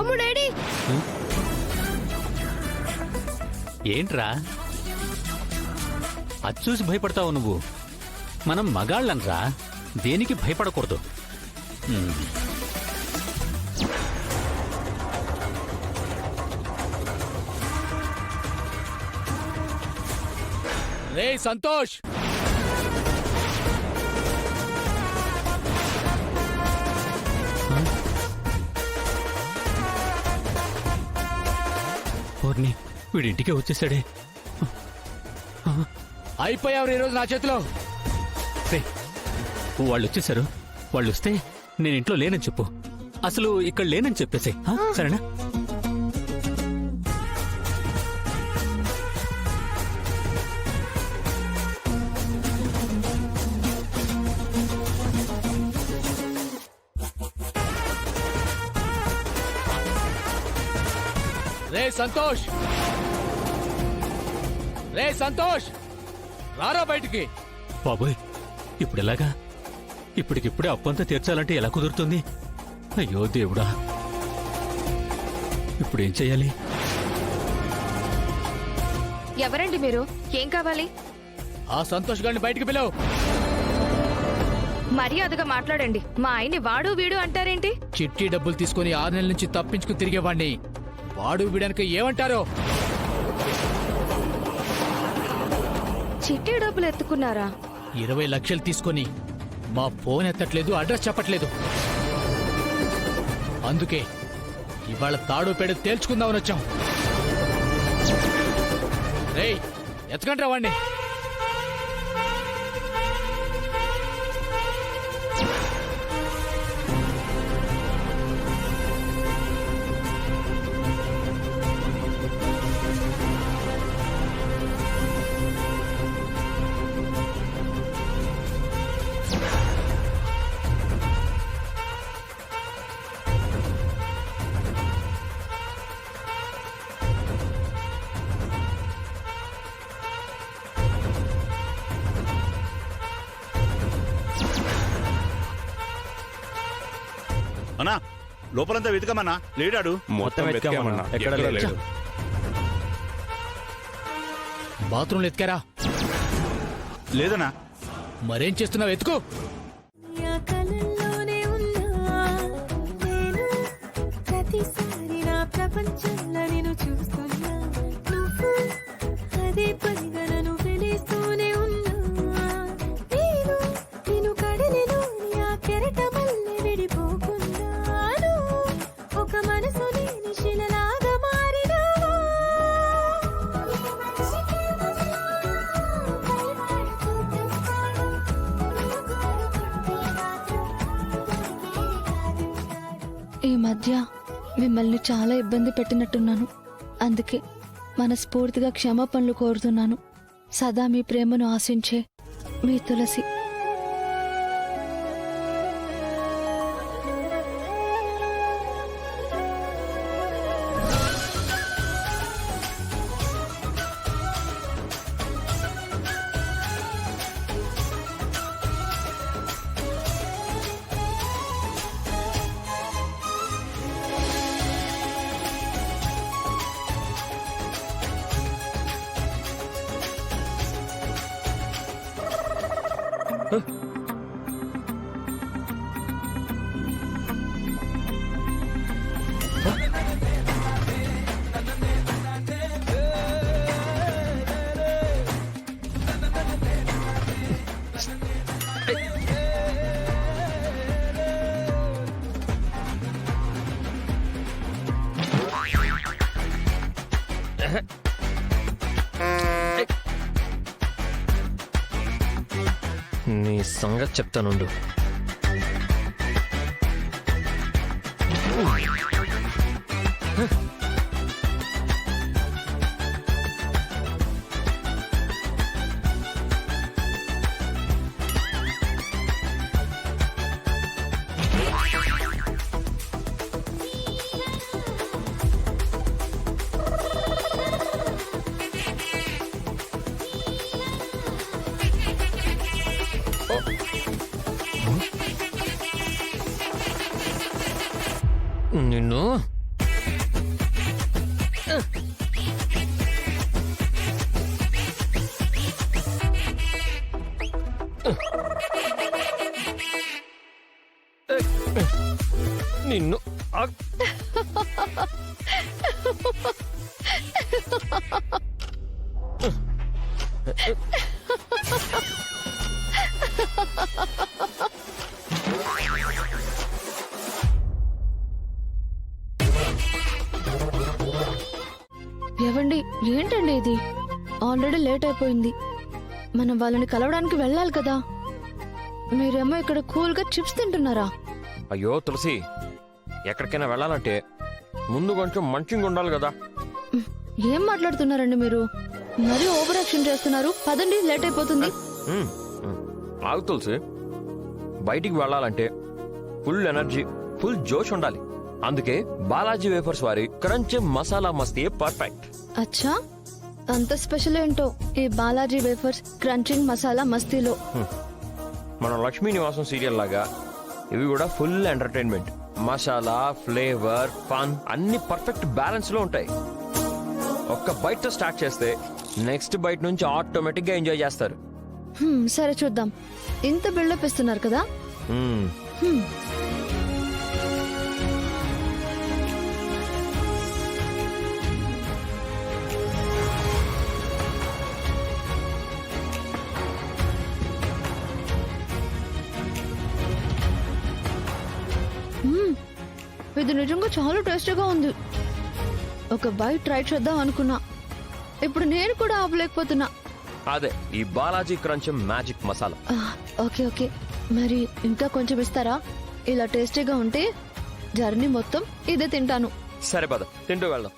తమ్ముడేడి? ఏంట్రా అది చూసి భయపడతావు నువ్వు? మనం మగాళ్ళనరా, దేనికి భయపడకూడదు. రే సంతోష్, పూర్ణి వీడింటికే వచ్చేసాడే. అయిపోయావు ఈరోజు నా చేతిలో. వాళ్ళు వచ్చేసారు. వాళ్ళు వస్తే నేను ఇంట్లో లేనని చెప్పు. అసలు ఇక్కడ లేనని చెప్పేసి సరేనా? రే సంతోష్, రే సంతోష్, రారా బయటికి. బాబోయ్, ఇప్పుడు ఎలాగా? ఇప్పటికిప్పుడే అప్పంతా తీర్చాలంటే ఎలా కుదురుతుంది? అయ్యో దేవుడా, ఇప్పుడేం చెయ్యాలి? ఎవరండి మీరు? ఏం కావాలి? ఆ సంతోష్ గారిని బయటికి పిలవు. మర్యాదగా మాట్లాడండి. మా ఆయన్ని వాడు వీడు అంటారేంటి? చిట్టి డబ్బులు తీసుకుని 6 నెలల నుంచి తప్పించుకుని తిరిగేవాడిని వాడు వీడానికి ఏమంటారో? చిట్టి డబ్బులు ఎత్తుకున్నారా? 20 లక్షలు తీసుకొని మా ఫోన్ ఎత్తట్లేదు, అడ్రస్ చెప్పట్లేదు. అందుకే ఇవాళ తాడు పేడ తేల్చుకుందామని వచ్చాం. రేయ్, ఎత్తకండ్రా వాణ్ణి. అన్నా, లోపలంతా వెతకమన్నా. లేడాడు? మొత్తం వెతకామన్నా, ఎక్కడ లేడు. బాత్రూంలో ఎత్తుకారా? లేదన్నా. మరేం చేస్తున్నావు? ఎత్తుకో. ప్రపంచంలో నేను చూస్తున్నా, నువ్వు అదే పనిగా నన్ను వెలిస్తూనే ఉన్నా. నేను నేను కడలిలో ఆ కెరట మళ్ళీ విడిపోకున్నాను. ఒక మనసు లేని శిలలాగా మారినావా? ఈ మధ్య మిమ్మల్ని చాలా ఇబ్బంది పెట్టినట్టున్నాను. అందుకే మనస్ఫూర్తిగా క్షమాపణలు కోరుతున్నాను. సదా మీ ప్రేమను ఆశించే మీ తులసి. నీ సంగతి చెప్తానుండు. నిన్ను నిన్ను ఏవండి ఏంటండి ఇది ఆల్రెడీ లేట్ అయిపోయింది. మనం వాళ్ళని కలవడానికి వెళ్ళాలి కదా. మీరేమో ఇక్కడ కూల్గా చిప్స్ తింటున్నారా? అయ్యో తులసి, ఎక్కడికైనా వెళ్ళాలంటే ముందు కొంచెం మంచిగా ఉండాలి కదా. ఏం మాట్లాడుతున్నారండి మీరు? మరీ ఓవర్ యాక్షన్ చేస్తున్నారు. పదండి, లేట్ అయిపోతుంది. ఉమ్, ఉమ్. ఆగు తులసి, బయటికి వెళ్ళాలంటే ఫుల్ ఎనర్జీ, ఫుల్ జోష్ ఉండాలి. అందుకే బాలాజీ వేఫర్స్ వారి క్రంచ్ మసాలా మస్తీ పర్ఫెక్ట్. అచ్చా, అంత స్పెషల్ ఏంటో ఈ బాలాజీ వేఫర్స్ క్రంచింగ్ మసాలా మస్తీలో. మన లక్ష్మీ నివాసం సీరియల్ లాగా ఇవి కూడా full entertainment. Masala, flavour, fun అన్ని పర్ఫెక్ట్ బ్యాలెన్స్ లో ఉంటాయి. ఒక్క బైట్ తో స్టార్ట్ చేస్తే నెక్స్ట్ బైట్ నుంచి ఆటోమేటిక్ గా ఎంజాయ్ చేస్తారు. సరే చూద్దాం. ఇంత బిల్డప్ ఇస్తున్నారు కదా. మ్మ్. హ్మ్. ఇది నిజంగా చాలా టేస్టీగా ఉంది. ఒక బైట్ ట్రై చేద్దాం అనుకున్నా, ఇప్పుడు నేను కూడా ఆపలేకపోతున్నా. అదే ఈ Balaji crunch magic masala. Okay okay, మరి ఇంకా కొంచెం ఇస్తారా? ఇలా టేస్టీగా ఉంటే జర్నీ మొత్తం ఇదే తింటాను. సరే పద, తింటూ వెళ్దాం.